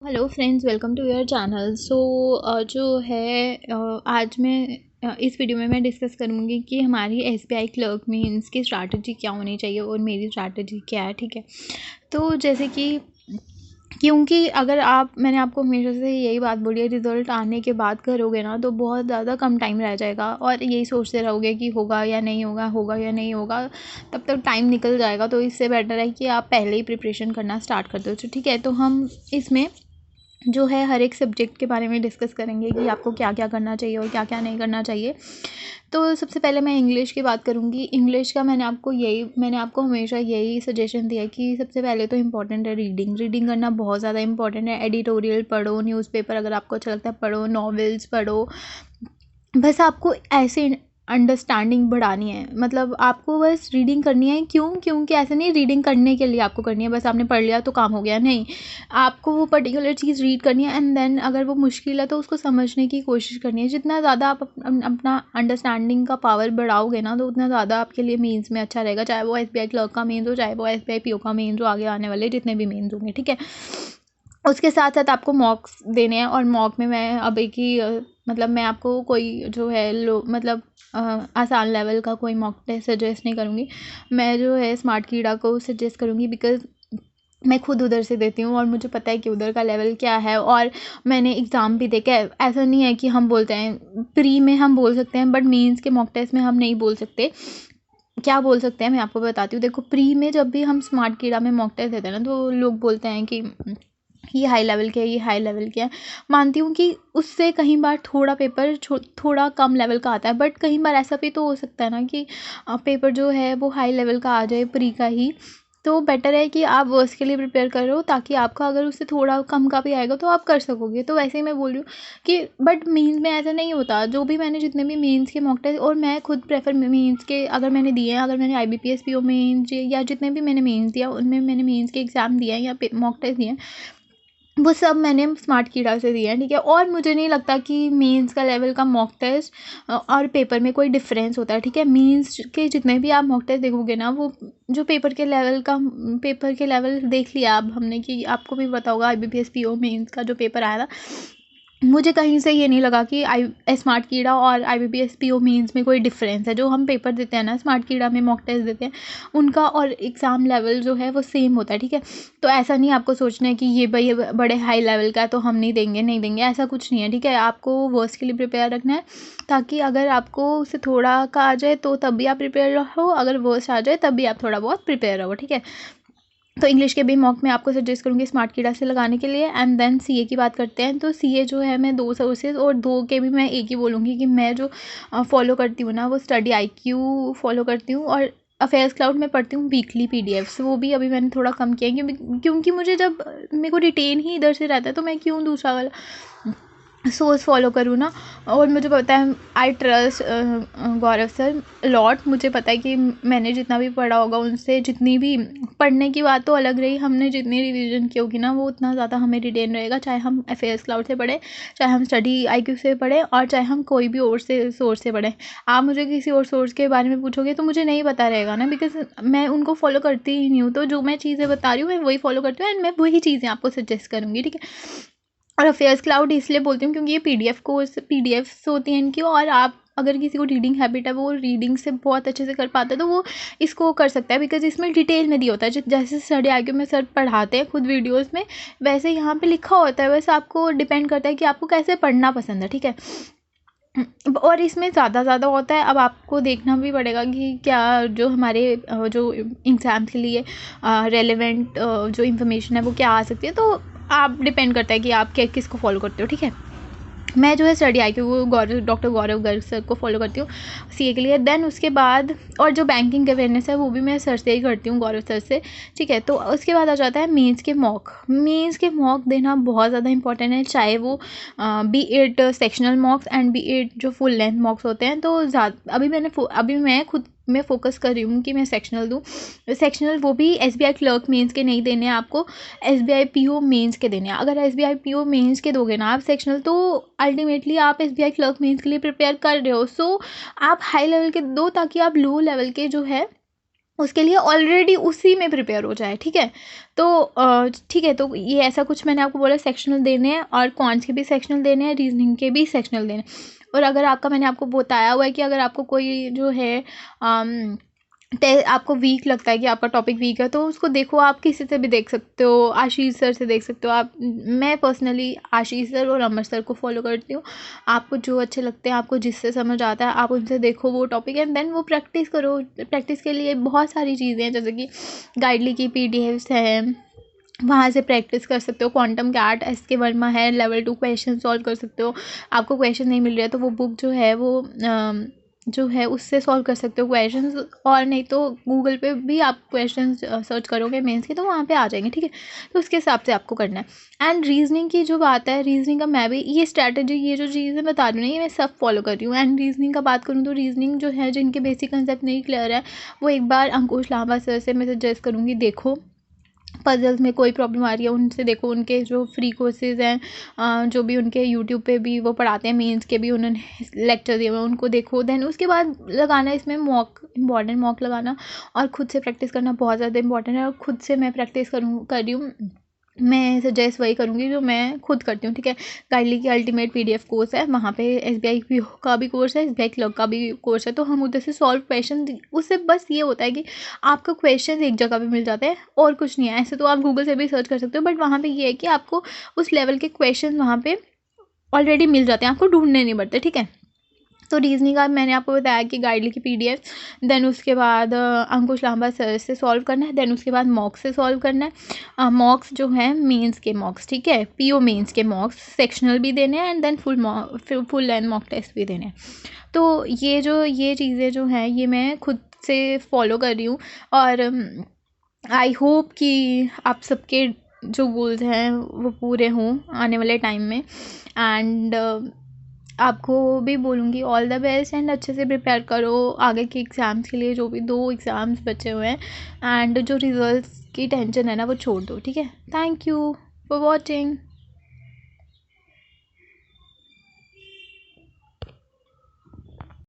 Hello friends, welcome to your channel. जो है आज मैं इस वीडियो में मैं डिस्कस करूँगी कि हमारी एसबीआई क्लर्क मींस की स्ट्रैटेजी क्या होनी चाहिए और मेरी स्ट्रैटेजी क्या है। ठीक है, तो जैसे कि क्योंकि अगर मैंने आपको हमेशा से यही बात बोली है, रिज़ल्ट आने के बाद करोगे ना तो बहुत ज़्यादा कम टाइम रह जाएगा और यही सोचते रहोगे कि होगा या नहीं होगा, होगा या नहीं होगा, तब तक टाइम निकल जाएगा। तो इससे बेटर है कि आप पहले ही प्रिपरेशन करना स्टार्ट कर दो। तो ठीक है, तो हम इसमें जो है हर एक सब्जेक्ट के बारे में डिस्कस करेंगे कि आपको क्या क्या करना चाहिए और क्या क्या नहीं करना चाहिए। तो सबसे पहले मैं इंग्लिश की बात करूँगी। इंग्लिश का मैंने आपको हमेशा यही सजेशन दिया है कि सबसे पहले तो इम्पॉर्टेंट है रीडिंग करना, बहुत ज़्यादा इंपॉर्टेंट है। एडिटोरियल पढ़ो, न्यूज़पेपर अगर आपको अच्छा लगता है पढ़ो, नॉवेल्स पढ़ो। बस आपको ऐसे अंडरस्टैंडिंग बढ़ानी है, मतलब आपको बस रीडिंग करनी है। क्योंकि ऐसे नहीं रीडिंग करने के लिए आपको करनी है, बस आपने पढ़ लिया तो काम हो गया, नहीं। आपको वो पर्टिकुलर चीज़ रीड करनी है एंड देन अगर वो मुश्किल है तो उसको समझने की कोशिश करनी है। जितना ज़्यादा आप अपना अंडरस्टैंडिंग का पावर बढ़ाओगे ना तो उतना ज़्यादा आपके लिए मीन्स में अच्छा रहेगा, चाहे वो एसबीआई क्लर्क का मीन्स हो, चाहे वो एसबीआई पीओ का मीन्स हो, आगे आने वाले जितने भी मीन्स होंगे। ठीक है, उसके साथ साथ आपको मॉक्स देने हैं और मॉक में मैं अब एक ही मतलब मैं आपको कोई जो है आसान लेवल का कोई मॉक टेस्ट सजेस्ट नहीं करूँगी। मैं जो है स्मार्ट कीड़ा को सजेस्ट करूँगी, बिकॉज़ मैं खुद उधर से देती हूँ और मुझे पता है कि उधर का लेवल क्या है और मैंने एग्ज़ाम भी देखा है। ऐसा नहीं है कि हम बोलते हैं प्री में हम बोल सकते हैं बट मेंस के मॉक टेस्ट में हम नहीं बोल सकते। क्या बोल सकते हैं मैं आपको बताती हूँ। देखो, प्री में जब भी हम स्मार्ट कीड़ा में मॉक टेस्ट देते हैं ना तो लोग बोलते हैं कि ये हाई लेवल के है, ये हाई लेवल के है। मानती हूँ कि उससे कई बार थोड़ा पेपर थोड़ा कम लेवल का आता है, बट कई बार ऐसा भी तो हो सकता है ना कि पेपर जो है वो हाई लेवल का आ जाए प्री का ही। तो बेटर है कि आप वर्स्ट के लिए प्रिपेयर करो ताकि आपका अगर उससे थोड़ा कम का भी आएगा तो आप कर सकोगे। तो वैसे ही मैं बोल रही हूँ कि बट मेंस में ऐसा नहीं होता। जो भी मैंने जितने भी मेंस के मॉक टेस्ट, और मैं खुद प्रेफर मेंस के अगर मैंने दिए हैं, अगर मैंने आईबीपीएस पीओ मेंस या जितने भी मैंने मेंस दिया उनमें मैंने मेंस के एग्ज़ाम दिए हैं या मॉक टेस्ट दिए हैं, वो सब मैंने स्मार्ट कीड़ा से दिया है। ठीक है, और मुझे नहीं लगता कि मेंस का लेवल का मॉक टेस्ट और पेपर में कोई डिफरेंस होता है। ठीक है, मेंस के जितने भी आप मॉक टेस्ट देखोगे ना वो जो पेपर के लेवल देख लिया अब हमने कि आपको भी पता होगा आईबीपीएस पीओ मेंस का जो पेपर आया था, मुझे कहीं से ये नहीं लगा कि स्मार्ट कीड़ा और आईबीपीएस पीओ मेंस में कोई डिफरेंस है। जो हम पेपर देते हैं ना स्मार्ट कीड़ा में मॉक टेस्ट देते हैं, उनका और एग्ज़ाम लेवल जो है वो सेम होता है। ठीक है, तो ऐसा नहीं आपको सोचना है कि ये भाई बड़े हाई लेवल का है तो हम नहीं देंगे, नहीं देंगे, ऐसा कुछ नहीं है। ठीक है, आपको वर्स्ट के लिए प्रिपेयर रखना है ताकि अगर आपको उससे थोड़ा का आ जाए तो तब भी आप प्रिपेयर रहो, अगर वर्स्ट आ जाए तब भी आप थोड़ा बहुत प्रिपेयर रहो। ठीक है, तो इंग्लिश के भी मॉक में आपको सजेस्ट करूँगी स्मार्ट कीड़ा से लगाने के लिए। एंड देन सीए की बात करते हैं, तो सीए जो है मैं 2 सोर्सेज़ और 2 के भी मैं एक ही बोलूँगी कि मैं जो फॉलो करती हूँ ना वो स्टडी आईक्यू फॉलो करती हूँ और अफेयर्स क्लाउड में पढ़ती हूँ वीकली पीडीएफ्स। वो भी अभी मैंने थोड़ा कम किया है क्योंकि मुझे जब मेरे को रिटेन ही इधर से रहता है तो मैं क्यों दूसरा वाला सोर्स फॉलो करूँ ना। और मुझे पता है I trust Gaurav sir lot. मुझे पता है कि मैंने जितना भी पढ़ा होगा उनसे, जितनी भी पढ़ने की बात तो अलग रही, हमने जितनी रिवीजन की होगी ना वो उतना ज़्यादा हमें रिटेन रहेगा, चाहे हम अफेयर्स क्लाउड से पढ़ें, चाहे हम स्टडी आईक्यू से पढ़ें और चाहे हम कोई भी और से सोर्स से पढ़ें। आप मुझे किसी और सोर्स के बारे में पूछोगे तो मुझे नहीं पता रहेगा ना, बिकॉज मैं उनको फॉलो करती ही नहीं हूँ। तो जो मैं चीज़ें बता रही हूँ मैं वही फॉलो करती हूँ एंड मैं वही चीज़ें आपको सजेस्ट करूँगी। ठीक है, और अफेयर्स क्लाउड इसलिए बोलती हूँ क्योंकि ये पीडीएफ्स होती हैं इनकी, और आप अगर किसी को रीडिंग हैबिट है वो रीडिंग से बहुत अच्छे से कर पाता है तो वो इसको कर सकता है, बिकॉज इसमें डिटेल में दिया होता है। जैसे स्टडी आगे में सर पढ़ाते हैं खुद वीडियोस में, वैसे यहाँ पे लिखा होता है। बस आपको डिपेंड करता है कि आपको कैसे पढ़ना पसंद है। ठीक है, और इसमें ज़्यादा होता है। अब आपको देखना भी पड़ेगा कि क्या जो हमारे जो एग्ज़ाम के लिए रेलेवेंट जो इन्फॉर्मेशन है वो क्या आ सकती है। तो आप डिपेंड करता है कि आप क्या किसको फॉलो करते हो। ठीक है, मैं जो है स्टडी आई कि वो डॉक्टर गौरव गर्ग सर को फॉलो करती हूँ सीए के लिए। देन उसके बाद और जो बैंकिंग अवेयरनेस है वो भी मैं सर से ही करती हूँ, गौरव सर से। ठीक है, तो उसके बाद आ जाता है मेंस के मॉक देना बहुत ज़्यादा इंपॉर्टेंट है, चाहे वो be it sectional mocks and be it जो फुल लेंथ मॉक्स होते हैं। तो अभी मैं खुद मैं फोकस कर रही हूँ कि मैं सेक्शनल दूँ। सेक्शनल वो भी एसबीआई क्लर्क मेंस के नहीं देने हैं आपको, एसबीआई पीओ मेंस के देने हैं। अगर एसबीआई पीओ मेंस के दोगे ना आप सेक्शनल, तो अल्टीमेटली आप एसबीआई क्लर्क मेंस के लिए प्रिपेयर कर रहे हो। सो आप हाई लेवल के दो ताकि आप लो लेवल के जो है उसके लिए ऑलरेडी उसी में प्रिपेयर हो जाए, ठीक है। तो ठीक है, तो ये ऐसा कुछ मैंने आपको बोला, सेक्शनल देने हैं और कॉन्स के भी सेक्शनल देने हैं, रीजनिंग के भी सेक्शनल देने हैं। और अगर आपका, मैंने आपको बताया हुआ है कि अगर आपको कोई जो है आपको वीक लगता है कि आपका टॉपिक वीक है, तो उसको देखो, आप किसी से भी देख सकते हो, आशीष सर से देख सकते हो आप। मैं पर्सनली आशीष सर और अमर सर को फॉलो करती हूँ। आपको जो अच्छे लगते हैं, आपको जिससे समझ आता है, आप उनसे देखो वो टॉपिक एंड देन वो प्रैक्टिस करो। प्रैक्टिस के लिए बहुत सारी चीज़ें हैं, जैसे कि गाइडली की PDFs है, वहाँ से प्रैक्टिस कर सकते हो। क्वांटम कैट SK वर्मा है, लेवल 2 क्वेश्चन सॉल्व कर सकते हो। आपको क्वेश्चन नहीं मिल रहा है तो वो बुक जो है वो जो है उससे सॉल्व कर सकते हो क्वेश्चंस। और नहीं तो गूगल पे भी आप क्वेश्चंस सर्च करोगे मेंस के, तो वहाँ पे आ जाएंगे, ठीक है। तो उसके हिसाब से आपको करना है। एंड रीजनिंग की जो बात है, रीजनिंग का मैं भी ये स्ट्रैटेजी, ये जो चीज़ें बता रही हूँ ना, ये मैं सब फॉलो कर रही हूँ। एंड रीजनिंग का बात करूँ तो रीजनिंग जो है, जिनके बेसिक कंसेप्ट नहीं क्लियर है, वो एक बार अंकुश लांबा सर से मैं सजेस्ट करूँगी, देखो पजल्स में कोई प्रॉब्लम आ रही है उनसे देखो। उनके जो फ्री कोर्सेज़ हैं, जो भी उनके यूट्यूब पे भी वो पढ़ाते हैं, मेंस के भी उन्होंने लेक्चर दिए हुए हैं, उनको देखो। देन उसके बाद लगाना इसमें मॉक, इम्पॉर्टेंट मॉक लगाना और खुद से प्रैक्टिस करना बहुत ज़्यादा इंपॉर्टेंट है। और खुद से मैं प्रैक्टिस कर रही हूँ, मैं सजेस्ट वही करूँगी जो मैं खुद करती हूँ, ठीक है। काइंडली की अल्टीमेट PDF कोर्स है, वहाँ पे SBI का भी कोर्स है, SBI क्लर्क का भी कोर्स है। तो हम उधर से सॉल्व क्वेश्चन, उससे बस ये होता है कि आपको क्वेश्चन एक जगह पे मिल जाते हैं और कुछ नहीं है। ऐसे तो आप गूगल से भी सर्च कर सकते हो, बट वहाँ पे ये है कि आपको उस लेवल के क्वेश्चन वहाँ पे ऑलरेडी मिल जाते हैं, आपको ढूंढने नहीं पड़ते, ठीक है। तो रीजनिंग का मैंने आपको बताया कि गाइडली की PDF, देन उसके बाद अंकुश लांबा सर से सॉल्व करना है, देन उसके बाद मॉक्स से सॉल्व करना है। मॉक्स जो है मेंस के मॉक्स, ठीक है, PO मेंस के मॉक्स, सेक्शनल भी देने हैं and then full length mock test भी देने हैं। तो ये चीज़ें जो हैं, ये मैं खुद से फॉलो कर रही हूँ। और आई होप कि आप सबके जो गोल्स हैं वो पूरे हों आने वाले टाइम में। एंड आपको भी बोलूँगी ऑल द बेस्ट एंड अच्छे से प्रिपेयर करो आगे के एग्ज़ाम्स के लिए, जो भी 2 एग्ज़ाम्स बचे हुए हैं। एंड जो रिज़ल्ट्स की टेंशन है ना, वो छोड़ दो, ठीक है। Thank you for watching.